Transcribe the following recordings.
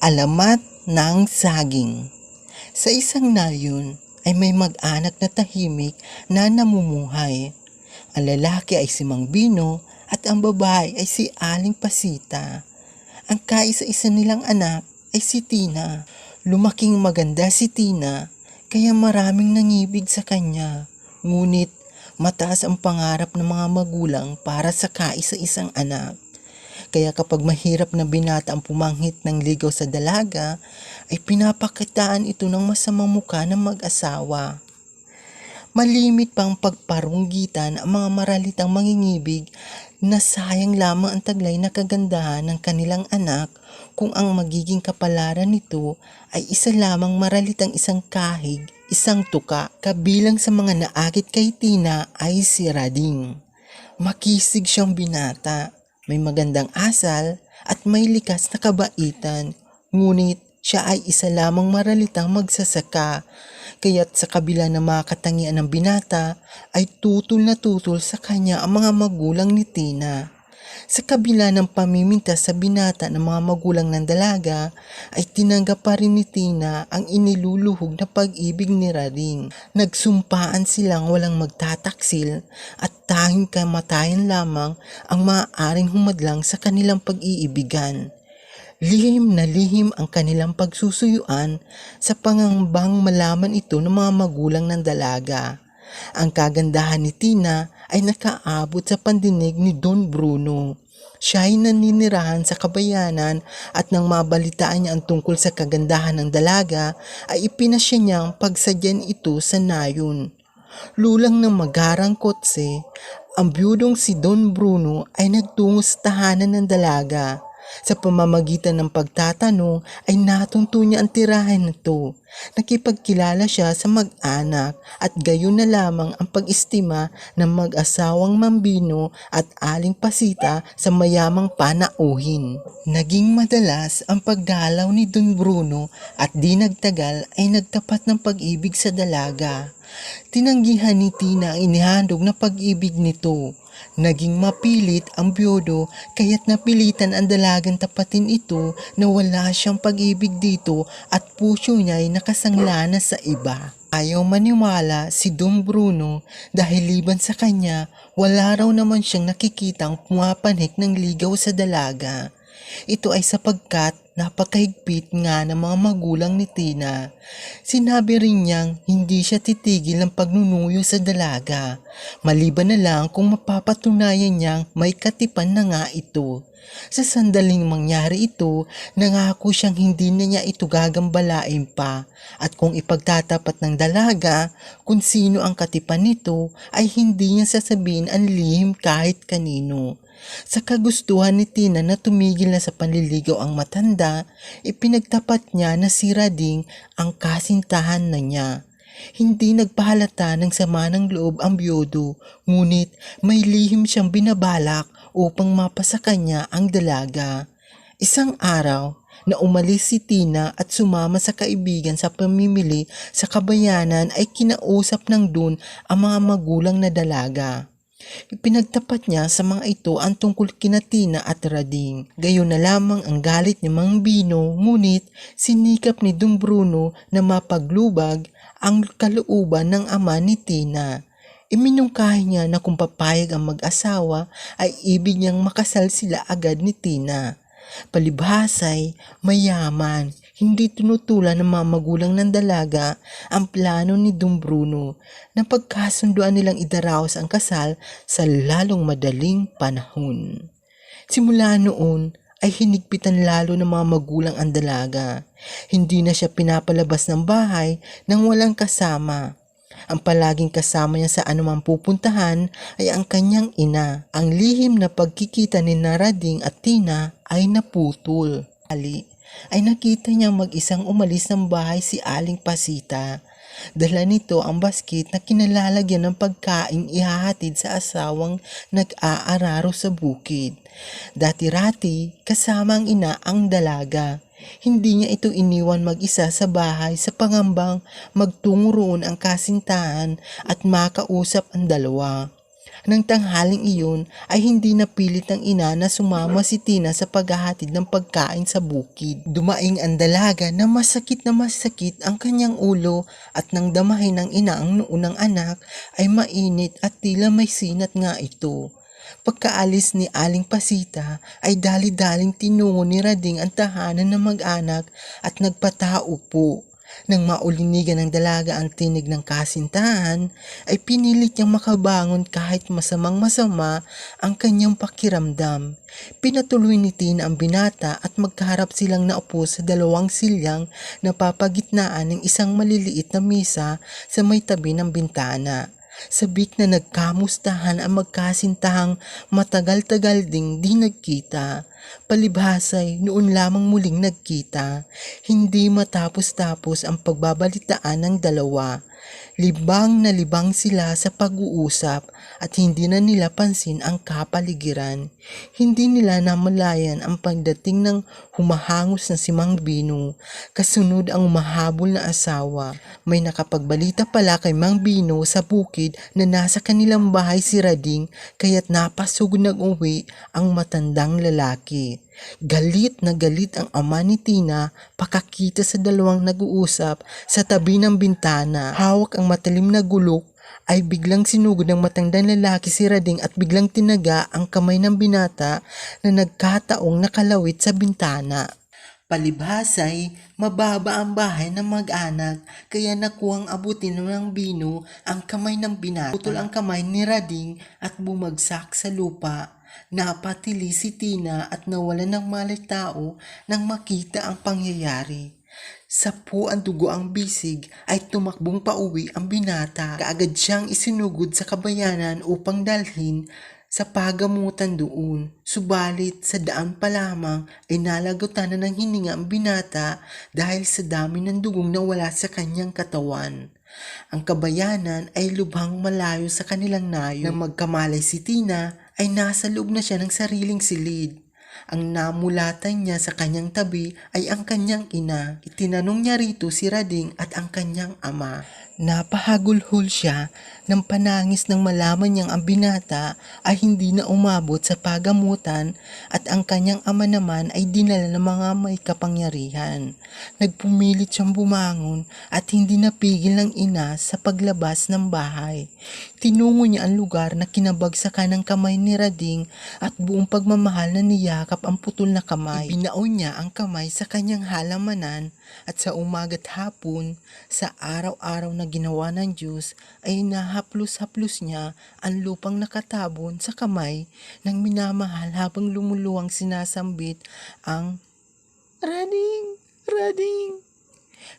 Alamat ng saging. Sa isang nayon ay may mag-anak na tahimik na namumuhay. Ang lalaki ay si Mang Bino at ang babae ay si Aling Pasita. Ang kaisa-isa nilang anak ay si Tina. Lumaking maganda si Tina kaya maraming nangibig sa kanya. Ngunit mataas ang pangarap ng mga magulang para sa kaisa-isang anak. Kaya kapag mahirap na binata ang pumanghit ng ligaw sa dalaga, ay pinapakitaan ito ng masamang muka ng mag-asawa. Malimit pang pagparunggitan ang mga maralitang mangingibig na sayang lamang ang taglay na kagandahan ng kanilang anak kung ang magiging kapalaran nito ay isa lamang maralitang isang kahig, isang tuka. Kabilang sa mga naakit kay Tina ay si Rading. Makisig siyang binata. May magandang asal at may likas na kabaitan, ngunit siya ay isa lamang maralitang magsasaka, kaya't sa kabila ng mga katangian ng binata ay tutol na tutol sa kanya ang mga magulang ni Tina. Sa kabila ng pamimintas sa binata ng mga magulang ng dalaga, ay tinanggap pa rin ni Tina ang iniluluhog na pag-ibig ni Rading. Nagsumpaan silang walang magtataksil at tanging kamatayan lamang ang maaaring humadlang sa kanilang pag-iibigan. Lihim na lihim ang kanilang pagsusuyuan sa pangambang malaman ito ng mga magulang ng dalaga. Ang kagandahan ni Tina ay nakaabot sa pandinig ni Don Bruno. Siya ay naninirahan sa kabayanan at nang mabalitaan niya ang tungkol sa kagandahan ng dalaga ay ipinasya niyang pagsadyan ito sa nayon. Lulang ng magarang kotse, ang biyudong si Don Bruno ay nagtungo sa tahanan ng dalaga. Sa pamamagitan ng pagtatanong ay natunto niya ang tirahan nito. Nakipagkilala siya sa mag-anak at gayon na lamang ang pag-istima ng mag-asawang Mambino at Aling Pasita sa mayamang panauhin. Naging madalas ang pagdalaw ni Don Bruno at di nagtagal ay nagtapat ng pag-ibig sa dalaga. Tinanggihan ni Tina ang inihandog na pag-ibig nito. Naging mapilit ang biyodo kaya't napilitan ang dalagang tapatin ito na wala siyang pag-ibig dito at puso niya ay nakasangla na sa iba. Ayaw maniwala si Don Bruno dahil liban sa kanya wala raw naman siyang nakikitang pumapanik ng ligaw sa dalaga. Ito ay sapagkat napakahigpit nga ng mga magulang ni Tina. Sinabi rin niyang hindi siya titigil ng pagnunuyo sa dalaga, maliban na lang kung mapapatunayan niyang may katipan na nga ito. Sa sandaling mangyari ito, nangako siyang hindi na niya ito gagambalain pa at kung ipagtatapat ng dalaga kung sino ang katipan nito ay hindi niya sasabihin ang lihim kahit kanino. Sa kagustuhan ni Tina na tumigil na sa panliligaw ang matanda, ipinagtapat niya na si Rading ang kasintahan na niya. Hindi nagpahalata ng sama ng loob ang biyodo, ngunit may lihim siyang binabalak upang mapasa kanya ang dalaga. Isang araw na umalis si Tina at sumama sa kaibigan sa pamimili sa kabayanan ay kinausap ng Don ang mga magulang na dalaga. Ipinagtapat niya sa mga ito ang tungkol kina Tina at Rading. Gayon na lamang ang galit ni Mang Bino, ngunit sinikap ni Don Bruno na mapaglubag ang kalooban ng ama ni Tina. Iminungkahi niya na kung papayag ang mag-asawa ay ibig niyang makasal sila agad ni Tina. Palibhasay, mayaman, hindi tinutulan ng mga magulang ng dalaga ang plano ni Don Bruno na pagkasunduan nilang idaraos ang kasal sa lalong madaling panahon. Simula noon ay hinigpitan lalo ng mga magulang ang dalaga. Hindi na siya pinapalabas ng bahay nang walang kasama. Ang palaging kasama niya sa anumang pupuntahan ay ang kanyang ina. Ang lihim na pagkikita ni Rading at Tina ay naputol. Ay nakita niyang mag-isang umalis ng bahay si Aling Pasita. Dala nito ang basket na kinalalagyan ng pagkain ihahatid sa asawang nag-aararo sa bukid. Dati-rati kasama ang ina ang dalaga. Hindi niya ito iniwan mag-isa sa bahay sa pangambang magtungo roon ang kasintahan at makausap ang dalawa. Nang tanghaling iyon ay hindi napilit ng ina na sumama si Tina sa paghahatid ng pagkain sa bukid. Dumaing ang dalaga na masakit ang kanyang ulo at nang damahin ng ina ang noo ng anak ay mainit at tila may sinat nga ito. Pagkaalis ni Aling Pasita ay dali-daling tinungo ni Rading ang tahanan ng mag-anak at nagpatao po. Nang maulinigan ng dalaga ang tinig ng kasintahan, ay pinilit niyang makabangon kahit masamang-masama ang kanyang pakiramdam. Pinatuloy ni Tina ang binata at magkaharap silang naupo sa dalawang silyang na papagitnaan ng isang maliliit na mesa sa may tabi ng bintana. Sabik na nagkamustahan ang magkasintahang matagal-tagal ding di nagkita. Palibhasay noon lamang muling nagkita, hindi matapos-tapos ang pagbabalitaan ng dalawa. Libang na libang sila sa pag-uusap at hindi na nila pansin ang kapaligiran. Hindi nila namalayan ang pagdating ng humahangos na si Mang Bino, kasunod ang mahabol na asawa. May nakapagbalita pala kay Mang Bino sa bukid na nasa kanilang bahay si Rading kaya't napasugod nag-uwi ang matandang lalaki. Galit na galit ang ama ni Tina pakakita sa dalawang nag-uusap sa tabi ng bintana. Hawak ang matalim na gulok ay biglang sinugod ng matandang lalaki si Rading at biglang tinaga ang kamay ng binata na nagkataong nakalawit sa bintana. Palibhasay, mababa ang bahay ng mag-anak kaya nakuhang abutin ng Bino ang kamay ng binata. Putol ang kamay ni Rading at bumagsak sa lupa. Napatili si Tina at nawalan ng malay tao nang makita ang pangyayari. Sapu ang dugo ang bisig ay tumakbong pauwi ang binata. Kaagad siyang isinugod sa kabayanan upang dalhin sa pagamutan doon. Subalit sa daan pa lamang ay nalagutan na ng hininga ang binata dahil sa dami ng dugong nawala sa kanyang katawan. Ang kabayanan ay lubhang malayo sa kanilang nayo. Nang magkamalay si Tina ay nasa loob na siya ng sariling silid. Ang namulatan niya sa kanyang tabi ay ang kanyang ina. Itinanong niya rito si Rading at ang kanyang ama. Napahagulhol siya ng panangis nang malaman niyang ang binata ay hindi na umabot sa pagamutan at ang kanyang ama naman ay dinala ng mga may kapangyarihan. Nagpumilit siyang bumangon at hindi napigil ng ina sa paglabas ng bahay. Tinungo niya ang lugar na kinabagsakan ng kamay ni Rading at buong pagmamahal na niyakap ang putol na kamay. Ibinaon niya ang kamay sa kanyang halamanan at sa umaga't hapon, sa araw-araw na ginawa ng Diyos, ay nahaplos-haplos niya ang lupang nakatabon sa kamay ng minamahal habang lumuluwang sinasambit ang Rading, Rading.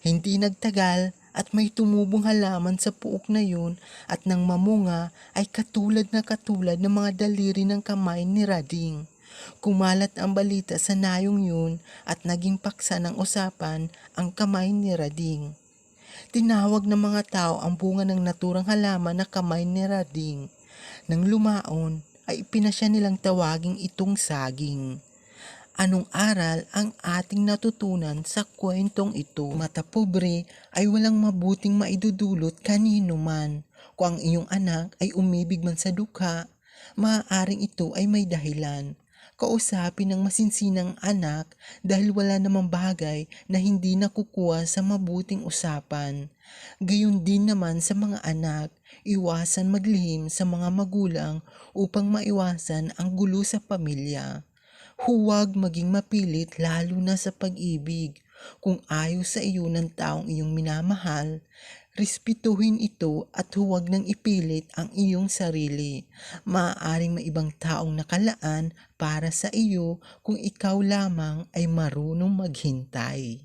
Hindi nagtagal at may tumubong halaman sa puok na yun at nang mamunga ay katulad ng mga daliri ng kamay ni Rading. Kumalat ang balita sa nayong yun at naging paksa ng usapan ang kamay ni Rading. Tinawag ng mga tao ang bunga ng naturang halaman na kamay ni Rading. Nang lumaon ay ipinasya nilang tawaging itong saging. Anong aral ang ating natutunan sa kwentong ito? Mata pobre ay walang mabuting maidudulot kanino man. Kung ang iyong anak ay umibig man sa dukha, maaaring ito ay may dahilan. Kausapin ng masinsinang anak dahil wala namang bagay na hindi nakukuha sa mabuting usapan. Gayon din naman sa mga anak, iwasan maglihim sa mga magulang upang maiwasan ang gulo sa pamilya. Huwag maging mapilit lalo na sa pag-ibig. Kung ayaw sa iyo ng taong iyong minamahal, respetuhin ito at huwag nang ipilit ang iyong sarili. Maaaring may ibang taong nakalaan para sa iyo kung ikaw lamang ay marunong maghintay.